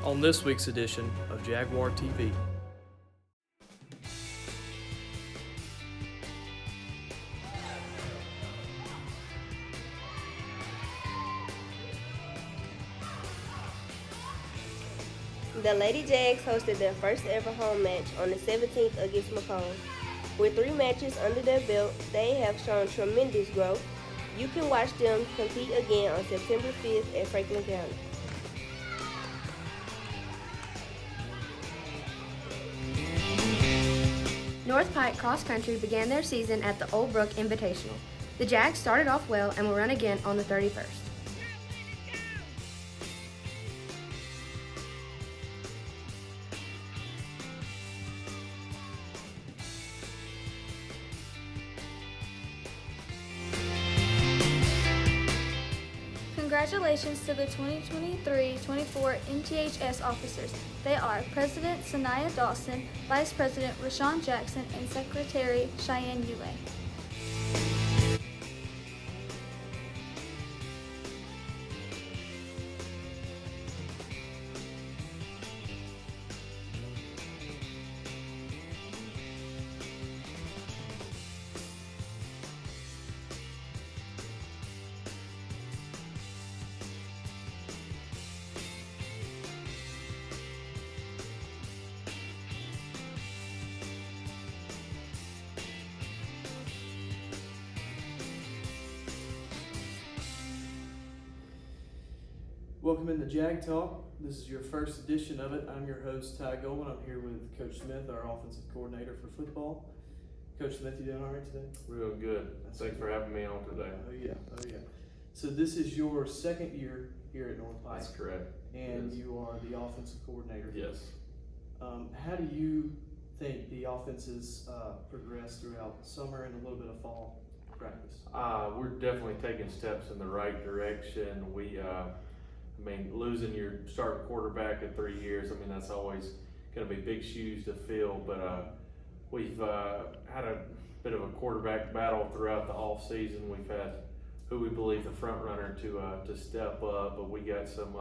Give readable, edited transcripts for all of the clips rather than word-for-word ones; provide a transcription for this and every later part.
on this week's edition of Jaguar TV. The Lady Jags hosted their first ever home match on the 17th against Macomb. With 3 matches under their belt, they have shown tremendous growth. You can watch them compete again on September 5th at Franklin County. North Pike Cross Country began their season at the Old Brook Invitational. The Jags started off well and will run again on the 31st. Congratulations to the 2023-24 MTHS officers. They are President Sanaya Dawson, Vice President Rashawn Jackson, and Secretary Cheyenne Yue. Welcome into Jag Talk. This is your first edition of it. I'm your host, Ty Goldman. I'm here with Coach Smith, our offensive coordinator for football. Coach Smith, you doing all right today? Real good. Thanks for having me on today. Oh yeah. So this is your second year here at North Pike. That's correct. And Yes. you are the offensive coordinator. Yes. How do you think the offenses progress throughout summer and a little bit of fall practice? We're definitely taking steps in the right direction. Losing your starting quarterback in 3 years, that's always going to be big shoes to fill. But we've had a bit of a quarterback battle throughout the off season. We've had who we believe the front runner to step up, but we got some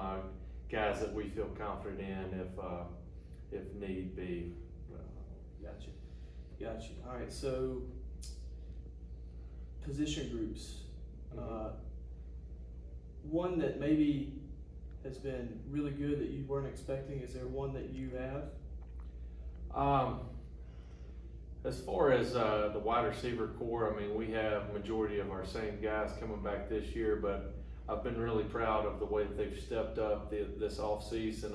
guys that we feel confident in if need be. Gotcha. All right. So position groups. One that maybe has been really good that you weren't expecting. Is there one that you have? As far as the wide receiver core, we have majority of our same guys coming back this year, but I've been really proud of the way that they've stepped up this off season.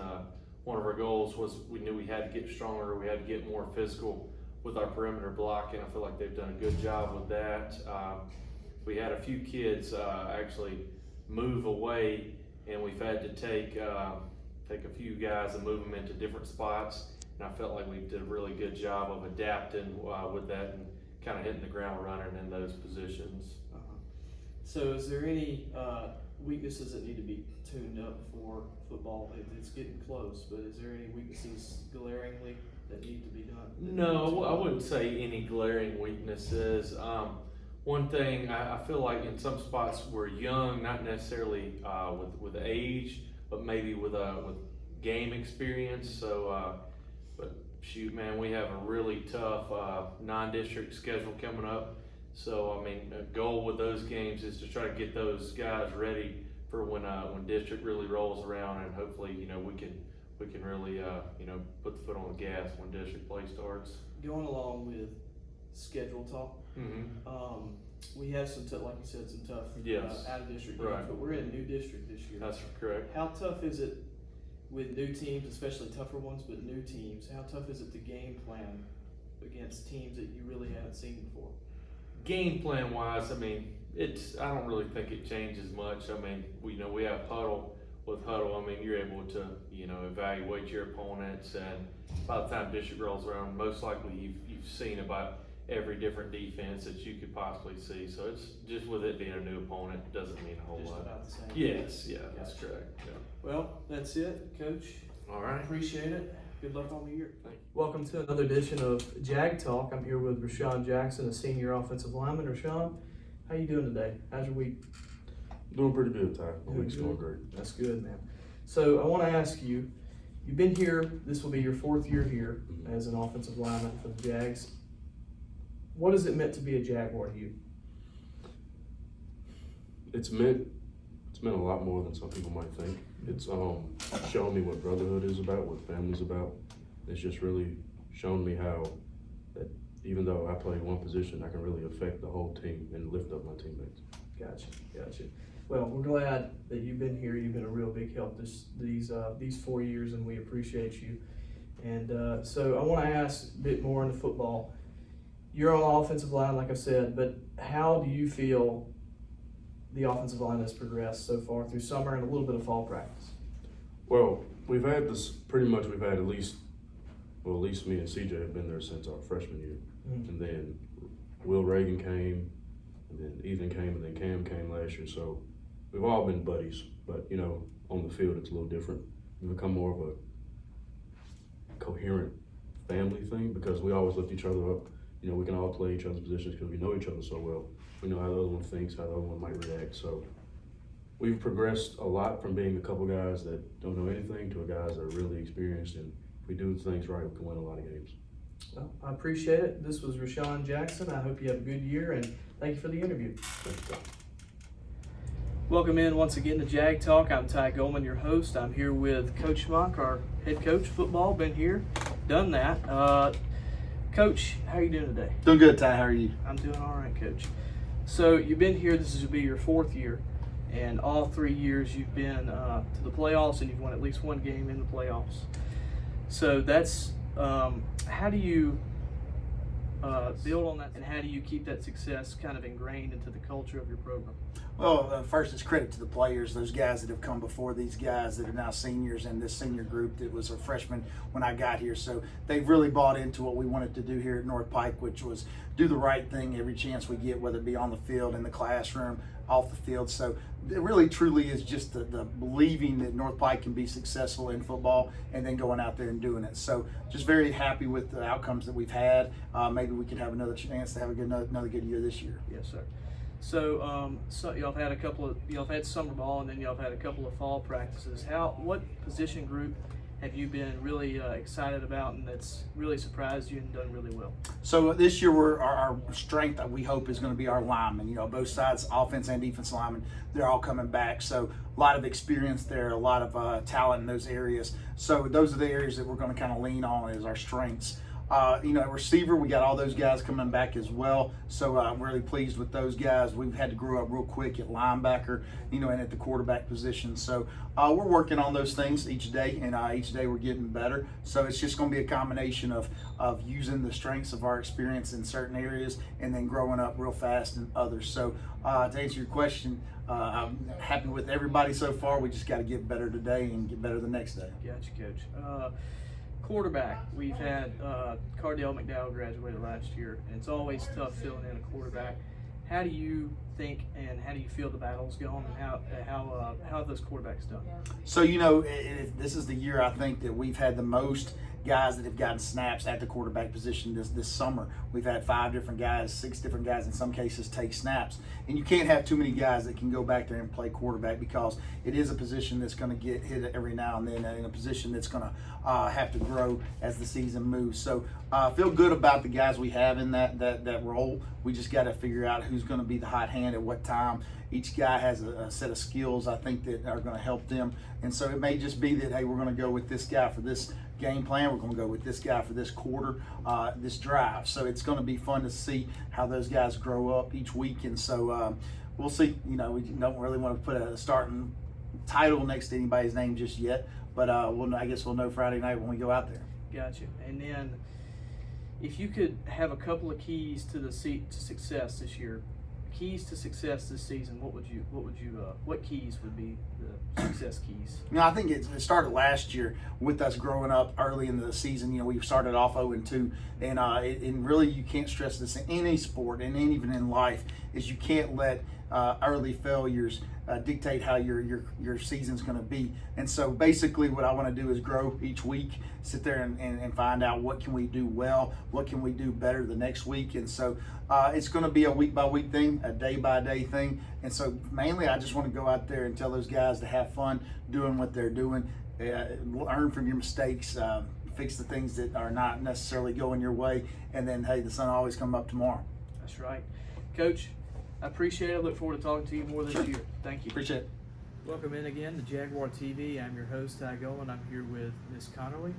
One of our goals was we knew we had to get stronger, we had to get more physical with our perimeter blocking. I feel like they've done a good job with that. We had a few kids actually move away, and we've had to take a few guys and move them into different spots. And I felt like we did a really good job of adapting with that and kind of hitting the ground running in those positions. So is there any weaknesses that need to be tuned up for football? It's getting close, but is there any weaknesses glaringly that need to be done? No, I wouldn't say any glaring weaknesses. One thing, I feel like in some spots we're young, not necessarily with age, but maybe with game experience. So, but shoot, man, we have a really tough non-district schedule coming up. So, a goal with those games is to try to get those guys ready for when district really rolls around, and hopefully, we can really put the foot on the gas when district play starts. Going along with schedule talk. We have some, like you said, some tough out of district games, Right. but we're in a new district this year. That's correct. How tough is it with new teams, especially tougher ones, but new teams? How tough is it to game plan against teams that you really haven't seen before? Game plan wise, I don't really think it changes much. We have huddle. With huddle, you're able to, evaluate your opponents, and by the time district rolls around, most likely you've seen about every different defense that you could possibly see. So it's just with it being a new opponent, doesn't mean a whole Just lot. about the same. Yes, yeah, that's Gotcha. correct. Yeah. Well, that's it, Coach. All right. Appreciate it. Good luck on the year. Thank you. Welcome to another edition of Jag Talk. I'm here with Rashawn Jackson, a senior offensive lineman. Rashawn, how you doing today? How's your week? Doing pretty good, Ty. My Doing week's good. going great. That's good, man. So I want to ask you, You've been here, this will be your 4th year here as an offensive lineman for the Jags. What has it meant to be a Jaguar to you? It's meant a lot more than some people might think. It's shown me what brotherhood is about, what family's about. It's just really shown me how that even though I play one position, I can really affect the whole team and lift up my teammates. Gotcha. Well, we're glad that you've been here. You've been a real big help these 4 years, and we appreciate you. And so I want to ask a bit more into football. You're on the offensive line, like I said, but how do you feel the offensive line has progressed so far through summer and a little bit of fall practice? Well, we've had at least me and CJ have been there since our freshman year. Mm-hmm. And then Will Reagan came, and then Ethan came, and then Cam came last year. So we've all been buddies, but on the field it's a little different. We've become more of a coherent family thing because we always lift each other up. We can all play each other's positions because we know each other so well. We know how the other one thinks, how the other one might react. So we've progressed a lot from being a couple guys that don't know anything to guys that are really experienced, and if we do things right, we can win a lot of games. Well, I appreciate it. This was Rashawn Jackson. I hope you have a good year, and thank you for the interview. Welcome in once again to Jag Talk. I'm Ty Goldman, your host. I'm here with Coach Mock, our head coach football. Been here, done that. Coach, how are you doing today? Doing good, Ty. How are you? I'm doing all right, Coach. So you've been here. This will be your 4th year, and all 3 years you've been to the playoffs, and you've won at least one game in the playoffs. So that's how do you build on that, and how do you keep that success kind of ingrained into the culture of your program? Well, first, it's credit to the players, those guys that have come before these guys that are now seniors, and this senior group that was a freshman when I got here. So they've really bought into what we wanted to do here at North Pike, which was do the right thing every chance we get, whether it be on the field, in the classroom, off the field. So it really truly is just the believing that North Pike can be successful in football and then going out there and doing it. So just very happy with the outcomes that we've had. Maybe we can have another chance to have another good year this year. Yes, sir. So, y'all have had summer ball, and then y'all have had a couple of fall practices. What position group have you been really excited about, and that's really surprised you and done really well? So this year, our strength we hope is going to be our linemen. Both sides, offense and defense linemen, they're all coming back. So a lot of experience there, a lot of talent in those areas. So those are the areas that we're going to kind of lean on as our strengths. At receiver, we got all those guys coming back as well. So I'm really pleased with those guys. We've had to grow up real quick at linebacker, and at the quarterback position. So we're working on those things each day, and each day we're getting better. So it's just going to be a combination of using the strengths of our experience in certain areas and then growing up real fast in others. So to answer your question, I'm happy with everybody so far. We just got to get better today and get better the next day. Gotcha, Coach. Quarterback, we've had Cardale McDowell graduated last year, and it's always tough filling in a quarterback. How do you think and how do you feel the battle's going, and how have those quarterbacks done? So this is the year I think that we've had the most guys that have gotten snaps at the quarterback position this summer. We've had 5 different guys, 6 different guys in some cases take snaps. And you can't have too many guys that can go back there and play quarterback because it is a position that's going to get hit every now and then, and a position that's going to have to grow as the season moves. So I feel good about the guys we have in that role. We just got to figure out who's going to be the hot hand at what time. Each guy has a set of skills, I think, that are going to help them. And so it may just be that, hey, we're going to go with this guy for this game plan. We're going to go with this guy for this quarter, this drive. So it's going to be fun to see how those guys grow up each week. And so we'll see. We don't really want to put a starting title next to anybody's name just yet. But I guess we'll know Friday night when we go out there. Gotcha. And then if you could have a couple of keys to success this year, keys to success this season, what keys would be the success keys? I think it started last year with us growing up early in the season. We started off 0-2, and really you can't stress this in any sport and even in life is you can't let early failures dictate how your season's going to be. And so basically what I want to do is grow each week, sit there and find out what can we do well, what can we do better the next week. And so it's going to be a week by week thing, a day by day thing. And so mainly I just want to go out there and tell those guys to have fun doing what they're doing, learn from your mistakes, fix the things that are not necessarily going your way, and then hey, the sun will always come up tomorrow. That's right. Coach, I appreciate it. I look forward to talking to you more this year. Thank you. Appreciate it. Welcome in again to Jaguar TV. I'm your host, Ty Golan. I'm here with Miss Connerly.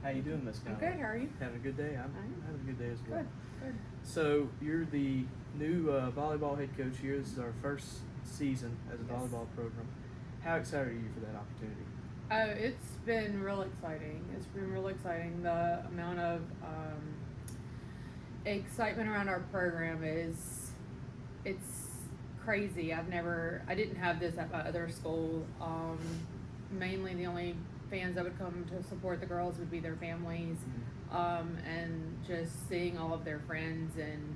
How you doing, Miss Connerly? Good, how are you? Having a good day? I'm having a good day as well. Good. So you're the new volleyball head coach here. This is our first season as a volleyball program. How excited are you for that opportunity? It's been real exciting. It's been real exciting. The amount of excitement around our program it's crazy. I didn't have this at my other school. Mainly the only fans that would come to support the girls would be their families. And just seeing all of their friends and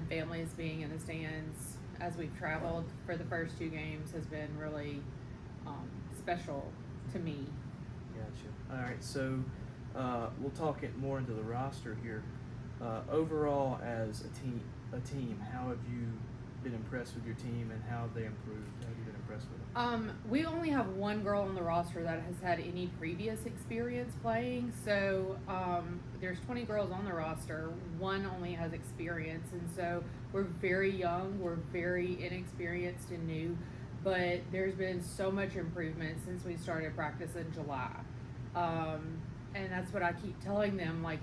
families being in the stands as we've traveled for the first 2 games has been really special to me. Gotcha. All right, so we'll talk it more into the roster here. Overall, as a team, how have you been impressed with your team, and how have they improved? How have you been impressed with them? We only have one girl on the roster that has had any previous experience playing, so there's 20 girls on the roster. One only has experience, and so we're very young, we're very inexperienced and new, but there's been so much improvement since we started practice in July. And that's what I keep telling them, like,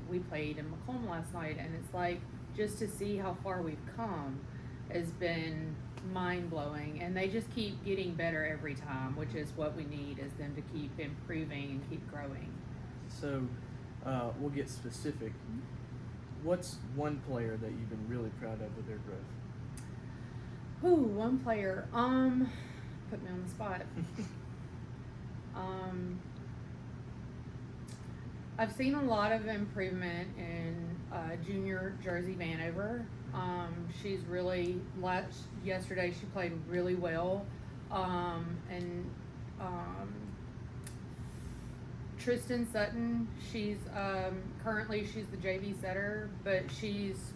we played in Macomb last night, and it's like, just to see how far we've come has been mind-blowing, and they just keep getting better every time, which is what we need, is them to keep improving and keep growing. So we'll get specific. What's one player that you've been really proud of with their growth? Ooh, one player. Put me on the spot. I've seen a lot of improvement in junior Jersey Vanover. She's really, yesterday she played really well. And Tristan Sutton, she's currently she's the JV setter, but she's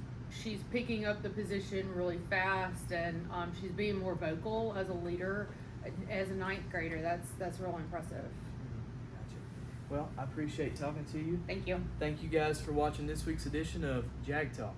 picking up the position really fast, and she's being more vocal as a leader as a 9th grader. That's real impressive. Gotcha. Well, I appreciate talking to you. Thank you. Thank you guys for watching this week's edition of Jag Talk.